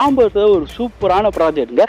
தாம்பரத்துல ஒரு சூப்பரான ப்ராஜெக்ட்ங்க.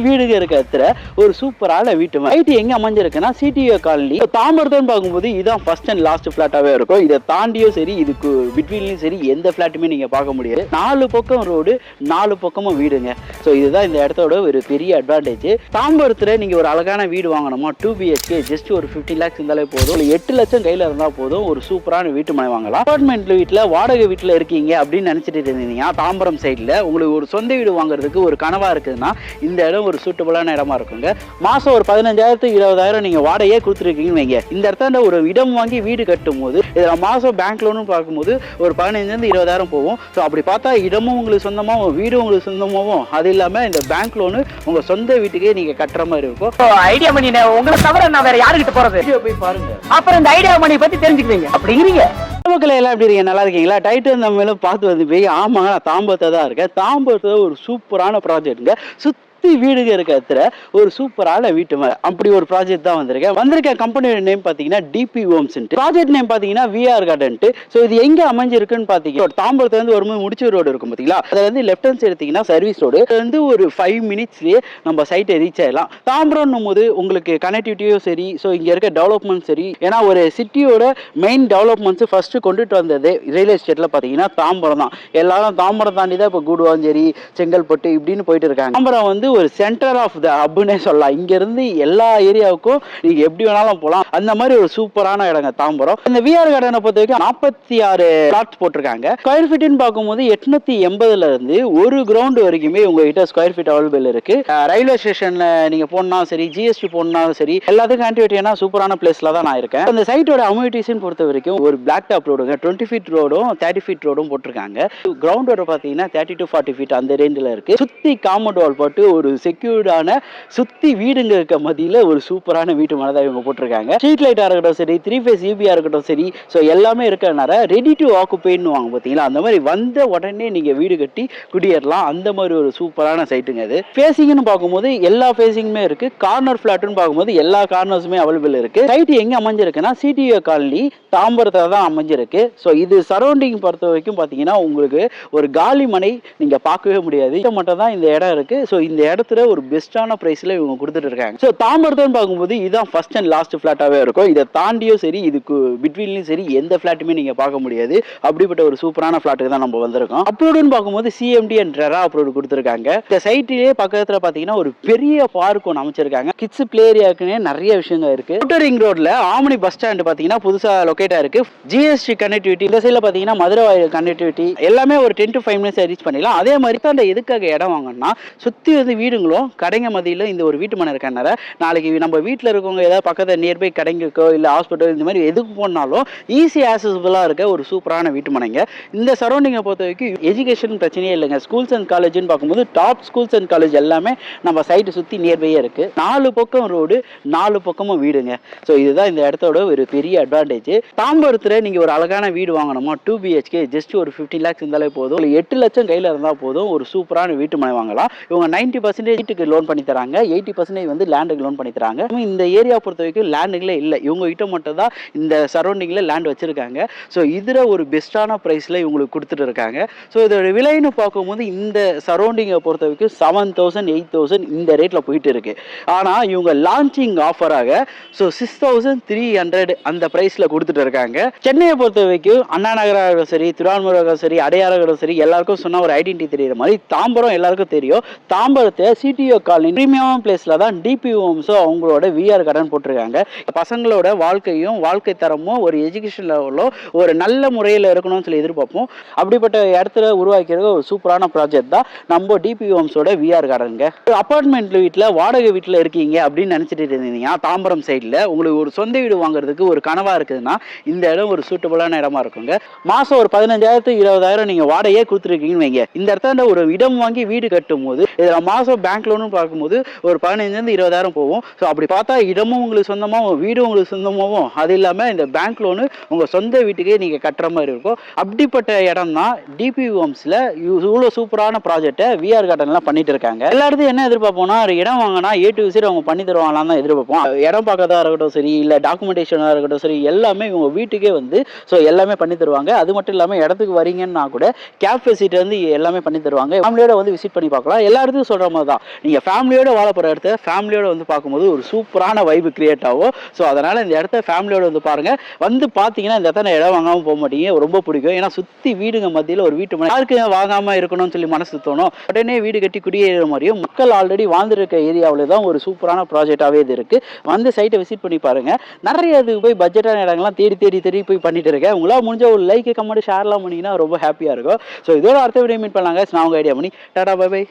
வீடுங்க இருக்க இடத்துல ஒரு சூப்பரான வீட்டு ஐடி எங்க அமைஞ்சிருக்குன்னா சிடிஓ காலனி. தாம்பரத்தன்னு பார்க்கும்போது இதான் ஃபர்ஸ்ட் அண்ட் லாஸ்ட் பிளாட்டாவே இருக்கும். இதை தாண்டியும் சரி, இதுக்கு பிட்வீன்லயும் சரி எந்த பிளாட்டுமே நீங்க பார்க்க முடியாது. 4 பக்கம் ரோடு, 4 பக்கமும் வீடுங்க. ஸோ இதுதான் இந்த இடத்தோட ஒரு பெரிய அட்வான்டேஜ். தாம்பரத்துல நீங்க ஒரு அழகான வீடு வாங்கணுமா, 2 BHK ஜஸ்ட் ஒரு 50 lakhs இருந்தாலே போதும். 8 லட்சம் கையில இருந்தா போதும், ஒரு சூப்பரான வீட்டு மனை வாங்கலாம். அபார்ட்மெண்ட் வீட்டுல வாடகை வீட்டுல இருக்கீங்க அப்படின்னு நினைச்சிட்டு இருந்தீங்கன்னா தாம்பரம் சைட்ல உங்களுக்கு ஒரு சொந்த வீடு வாங்குறதுக்கு ஒரு கனவா இருக்குதுன்னா இந்த இடம் ஒரு சூட்டபிளான இடமா இருக்குங்க. மாசம் ஒரு 15,000 20,000 நீங்க வாடகையே கொடுத்துருக்கீங்கன்னு வைங்க. இந்த இடத்துல ஒரு இடம் வாங்கி வீடு கட்டும் போது இதுல மாசம் பேங்க் லோனும் பார்க்கும்போது ஒரு 15,000 20,000 போகும். ஸோ அப்படி பார்த்தா இடமும் உங்களுக்கு சொந்தமாகவும் வீடும் உங்களுக்கு சொந்தமாகவும், அது இல்லாம இந்த பேங்க் லோனு உங்க சொந்த வீட்டுக்கே நீங்க கட்டுற மாதிரி இருக்கும். ஐடியா மணி உங்களை தவிர நான் வேற யாருக்கிட்ட போறது? போய் பாருங்க, அப்புறம் இந்த ஐடியா மணி பத்தி தெரிஞ்சுக்குவீங்க அப்படிங்கிறீங்க. மக்கள் எல்லாம் எப்படி இருக்கீங்க? நல்லா இருக்கீங்களா? டைட்டில் நம்ம மேலும் பார்த்து வந்து போய் ஆமாங்க, நான் தாம்பரத்தை தான் இருக்கேன். தாம்பரத்துல ஒரு சூப்பரான ப்ராஜெக்ட்ங்க. வீடுங்க இருக்க இடத்துல ஒரு சூப்பரான வீட்டு அப்படி ஒரு ப்ராஜெக்ட் தான் வந்திருக்க கம்பெனியோட நேம் பாத்தீங்கன்னா டிபி ஹோம்ஸ். ப்ராஜெக்ட் நேம் பாத்தீங்கன்னா விஆர் கார்டன். ஸோ இது எங்க அமைஞ்சிருக்குன்னு பாத்தீங்கன்னா தாம்பரத்துல இருந்து வரும்போது முடிச்ச ரோடு இருக்கும் பாத்தீங்களா, அதுல வந்து லெஃப்ட் ஹேண்ட் சைடு எடுத்தீங்கன்னா சர்வீஸ் ரோடு. வந்து ஒரு 5 மினிட்ஸ்லயே நம்ம சைட்டை ரீச் ஆயிடலாம். தாம்பரம் போது உங்களுக்கு கனெக்டிவிட்டியும் சரி, ஸோ இங்க இருக்க டெவலப்மெண்ட் சரி, ஏன்னா ஒரு சிட்டியோட மெயின் டெவலப்மெண்ட்ஸ் ஃபர்ஸ்ட் கொண்டுட்டு வந்தது ரியல் எஸ்டேட்ல பாத்தீங்கன்னா தாம்பரம் தான். எல்லாரும் தாம்பரம் தாண்டி தான் இப்போ கூடுவாஞ்சேரி, செங்கல்பட்டு இப்படின்னு போயிட்டு இருக்காங்க. தாம்பரம் வந்து ஒரு சென்டர் ஆஃப் த ஹப்னே சொல்லலாம். இங்க இருந்து எல்லா ஏரியாவுக்கும் நீங்க எப்படி வேணாலும் போகலாம். அந்த மாதிரி ஒரு சூப்பரான இடங்க தாம்பரம். இந்த விஆர் கார்டனை பொறுத்த வரைக்கும் 46 பிளாட்ஸ் போட்டிருக்காங்க. ஸ்கொயர் ஃபீட்னு பார்க்கும்போது 880ல இருந்து ஒரு கிரவுண்ட் வரைக்குமே உங்ககிட்ட ஸ்கொயர் ஃபீட் அவைலபிள் இருக்கு. ரயில்வே ஸ்டேஷன்ல நீங்க போனா சரி, ஜிஎஸ்டி போனாலும் சரி, எல்லாத்துக்கும் ஆன்டிவிட்டியான சூப்பரான பிளேஸ்ல தான் நான் இருக்கேன். அந்த சைட்டோட அம்யூனிட்டிஸ் பொறுத்த வரைக்கும் ஒரு பிளாக் டாப் ரோடுங்க, 20 feet ரோடும் 30 feet ரோடும் போட்டிருக்காங்க. கிரவுண்ட் ரோடு பாத்தீங்கன்னா 30 to 40 feet அந்த ரேஞ்சில் இருக்கு. சுத்தி காம்பவுண்ட் வால் போட்டு ஒரு செக்யூர்டான சுத்தி வீடுங்க இருக்க மத்தியில ஒரு சூப்பரான வீட்டு மனை தான் இவங்க போட்டிருக்காங்க. ஸ்ட்ரீட் லைட்டா இருக்கட்டும் சரி, 3 phase EBயா இருக்கட்டும் சரி, ஸோ எல்லாமே இருக்கனால ரெடி டு ஆக்குபைன்னு வாங்க பார்த்தீங்களா, அந்த மாதிரி வந்த உடனே நீங்க வீடு கட்டி குடியேறலாம். அந்த மாதிரி ஒரு சூப்பரான சைட்டுங்க அது. ஃபேசிங்னு பார்க்கும்போது எல்லா ஃபேசிங்குமே இருக்கு. கார்னர் ஃபிளாட்னு பார்க்கும்போது எல்லா கார்னர்ஸுமே அவைலபிள் இருக்கு. சைட் எங்க அமைஞ்சிருக்குன்னா சிடிஓ காலனி தாம்பரத்துல தான் அமைஞ்சிருக்கு. ஸோ இது சரௌண்டிங் பொறுத்த வரைக்கும் பார்த்தீங்கன்னா உங்களுக்கு ஒரு காலி மனை நீங்க பார்க்கவே முடியாது. இது மட்டும் தான் இந்த இடம் இருக்கு. ஸோ இந்த இடத்துல ஒரு பெஸ்டான பிரைஸ்ல இவங்க கொடுத்துட்டு இருக்காங்க. ஸோ தாம்பரத்தன்னு பார்க்கும்போது இதான் ஃபர்ஸ்ட் அண்ட் லாஸ்ட் பிளாட்டாவே இருக்கும். இதை தாண்டியும் சரி, இதுக்கு பிட்வீன்லயும் சரி எந்த பிளாட்டுமே நீங்க பார்க்க முடியாது. அப்படிப்பட்ட ஒரு சூப்பரான பிளாட்டுக்கு தான் நம்ம வந்திருக்கோம். அப்ரோடுன்னு பார்க்கும்போது சிஎம்டி அண்ட் ரெரா அப்ரோடு கொடுத்துருக்காங்க. இந்த சைட்லயே பக்கத்துல பாத்தீங்கன்னா ஒரு பெரிய பார்க் ஒன்று அமைச்சிருக்காங்க. கிட்ஸ் பிளே ஏரியாக்குன்னே நிறைய விஷயங்கள் இருக்கு. அவுட்டர் ரிங் ரோட்ல ஆம்னி பஸ் ஸ்டாண்ட் பாத்தீங்கன்னா புதுசா லொகேட்டா இருக்கு. ஜிஎஸ்டி கனெக்டிவிட்டி இந்த சைட்ல பாத்தீங்கன்னா மதுரை கனெக்டிவிட்டி எல்லாமே ஒரு 10 to 5 minutes ரீச் பண்ணிடலாம். அதே மாதிரி தான் எதுக்காக இடம் வாங்கணும்னா சுத்தி வந்து வீடுங்களும் கடைங்க மத்தியில இந்த ஒரு வீட்டு மனை இருக்கனால நாளைக்கு நம்ம வீட்டில் இருக்கவங்க ஏதாவது பக்கத்தில் நியர்பை கடைங்களுக்கோ இல்லை ஹாஸ்பிட்டல் இந்த மாதிரி எதுக்கு போனாலும் ஈஸி ஆக்சஸபிளாக இருக்க ஒரு சூப்பரான வீட்டு மனைங்க. இந்த சரௌண்டிங்கை பொறுத்த வரைக்கும் எஜுகேஷன் பிரச்சனையே இல்லைங்க. ஸ்கூல்ஸ் அண்ட் காலேஜ்னு பார்க்கும்போது டாப் ஸ்கூல்ஸ் அண்ட் காலேஜ் எல்லாமே நம்ம சைட்டு சுற்றி நியர்பையே இருக்கு. 4 பக்கம் ரோடு, 4 பக்கமும் வீடுங்க. ஸோ இதுதான் இந்த இடத்தோட ஒரு பெரிய அட்வான்டேஜ். தாம்பரத்தில் நீங்கள் ஒரு அழகான வீடு வாங்கணுமா, 2 BHK ஜஸ்ட் ஒரு 15 lakhs இருந்தாலே போதும், 8 லட்சம் கையில் இருந்தால் போதும், ஒரு சூப்பரான வீட்டு மனை வாங்கலாம். இவங்க 90% வீட்டுக்கு லோன் பண்ணி தராங்க, 80% வந்து லேண்டுக்கு லோன் பண்ணி தராங்க. இந்த ஏரியா பொறுத்த வரைக்கும் லேண்டுகளே இல்லை, இவங்க கிட்ட மட்டும் தான் இந்த சரௌண்டிங்ல லேண்ட் வச்சிருக்காங்க. ஸோ இதுல ஒரு பெஸ்டான பிரைஸ்ல இவங்களுக்கு கொடுத்துட்டு இருக்காங்க. ஸோ இதோட விலைன்னு பார்க்கும்போது இந்த சரௌண்டிங்கை பொறுத்த வரைக்கும் 7,000 8,000 இந்த ரேட்ல போயிட்டு இருக்கு. ஆனா இவங்க லான்ச்சிங் ஆஃபராக 6,300 அந்த பிரைஸ்ல கொடுத்துட்டு இருக்காங்க. சென்னையை பொறுத்த வரைக்கும் அண்ணா நகராக சரி, திருவான்மூராக சரி, அடையாளம் சரி, எல்லாருக்கும் சொன்ன ஒரு ஐடென்டிட்டி தெரியுற மாதிரி தாம்பரம் எல்லாருக்கும் தெரியும். தாம்பரத்தை சிடிஓ காலனி பிரீமியம் பிளேஸ்ல தான் டிபி ஹோம்ஸோ அவங்களோட விஆர் கார்டன் போட்டிருக்காங்க. பசங்களோட வாழ்க்கையும் வாழ்க்கை தரமும் ஒரு எஜுகேஷன் லெவலோ ஒரு நல்ல முறையில் இருக்கணும்னு சொல்லி எதிர்பார்ப்போம். அப்படிப்பட்ட இடத்துல உருவாக்கிறது ஒரு சூப்பரான ப்ராஜெக்ட் தான் நம்ம டிபி ஹோம்ஸோட விஆர் கார்டனுங்க. அபார்ட்மெண்ட் வீட்டில் வாடகை வீட்டில் இருக்கீங்க அப்படின்னு நினைச்சிட்டு இருந்தீங்கன்னா தாம்பரம் சைடில் உங்களுக்கு ஒரு சொந்த வீடு வாங்குறதுக்கு ஒரு கனவா இருக்குதுன்னா இந்த இடம் ஒரு சூட்டபிளான இடமா இருக்குங்க. மாசம் ஒரு 15,000 20,000 நீங்க வாடகையே கொடுத்துருக்கீங்கன்னு வைங்க. இந்த இடத்துல ஒரு இடம் வாங்கி வீடு கட்டும் போது இதுல மாதம் பேங்க் லோனு பார்க்கும்போது ஒரு 15,000 20,000 போகும். ஸோ அப்படி பார்த்தா இடமும் உங்களுக்கு சொந்தமாகவும் வீடும் உங்களுக்கு சொந்தமாகவும், அது இல்லாமல் இந்த பேங்க் லோனு உங்கள் சொந்த வீட்டுக்கே நீங்கள் கட்டுற மாதிரி இருக்கும். அப்படிப்பட்ட இடம் தான் டிபி ஹோம்ஸில் இவ்வளோ சூப்பரான ப்ராஜெக்டை விஆர் கார்டன்லாம் பண்ணிட்டு இருக்காங்க. எல்லாருக்கும் என்ன எதிர்பார்ப்போம்னா, ஒரு இடம் வாங்கினா A to Z அவங்க பண்ணி தருவாங்களான்னு தான் எதிர்பார்ப்போம். இடம் பார்க்கறதா இருக்கட்டும் சரி, இல்லை டாக்குமெண்டேஷனாக இருக்கட்டும் சரி, எல்லாமே இவங்க வீட்டுக்கே வந்து ஸோ எல்லாமே பண்ணி தருவாங்க. அது மட்டும் இல்லாமல் இடத்துக்கு வரீங்கன்னா கூட கேப் ஃபெசிலிட்டி வந்து எல்லாமே பண்ணி தருவாங்க. ஃபேமிலியோட வந்து விசிட் பண்ணி பார்க்கலாம். எல்லாருக்கும் சொல்கிற மாதிரி தான், நீங்கள் ஃபேமிலியோட வாழ போகிற இடத்த ஃபேமிலியோட வந்து பார்க்கும்போது ஒரு சூப்பரான வைப் கிரியேட் ஆகும். ஸோ அதனால் இந்த இடத்த ஃபேமிலியோட வந்து பாருங்கள். வந்து பார்த்தீங்கன்னா இந்த இடத்த இடம் வாங்காமல் போக மாட்டீங்க, ரொம்ப பிடிக்கும். ஏன்னா சுற்றி வீடுங்க மத்தியில் ஒரு வீட்டு யாருக்கு வாங்காமல் இருக்கணும்னு சொல்லி மனசு தோணும். உடனே வீடு கட்டி குடியேற மாதிரியும் மக்கள் ஆல்ரெடி வாழ்ந்துருக்க ஏரியாவில் தான் ஒரு சூப்பரான ப்ராஜெக்டாகவே இது இருக்குது. வந்து சைட்டை விசிட் பண்ணி பாருங்கள். நிறைய இதுக்கு போய் பட்ஜெட்டான இடங்கள்லாம் தேடி தேடி தேடி போய் பண்ணிட்டு இருக்கேன். உங்களால் முடிஞ்ச ஒரு லைக் கமெண்ட் ஷேர்லாம் பண்ணிங்கன்னா ரொம்ப ஹாப்பியாக இருக்கும். ஸோ இதோட அடுத்த வீடியோ மீட் பண்ணலாங்க. நான் உங்கள் ஐடியா பண்ணி டாடா பை பை.